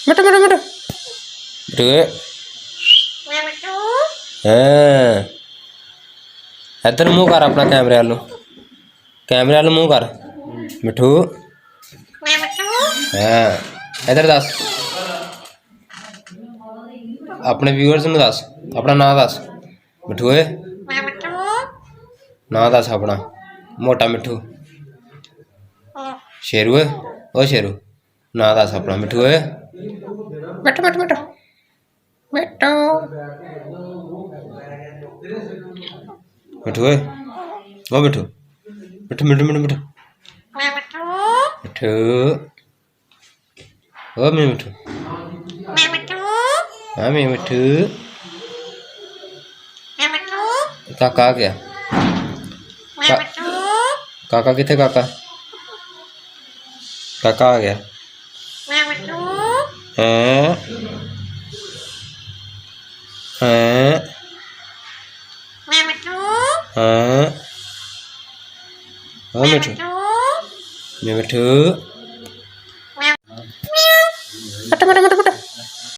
मिठू मिठू मिठू मिठू हाँ इधर मुँह कर अपना कैमरे वाल मुँह कर मिठू हाँ इधर दस अपने व्यूअर्स नूं दस अपना नाम दस मिठू नाम दस अपना मोटा मिठू शेरू है ओ शेरू नाम दस अपना मिठू है मिठू मिठू मिठू मिठू मिठू है ओ मिठू मिठू मिठू मिठू मिठू मिठू ओ मैं मिठू हाँ मैं मिठू काका आ गया काका कितने काका काका आ गया हैं हैं हैं ओ मिठू मैं मिठू मिठू मिठू मिठू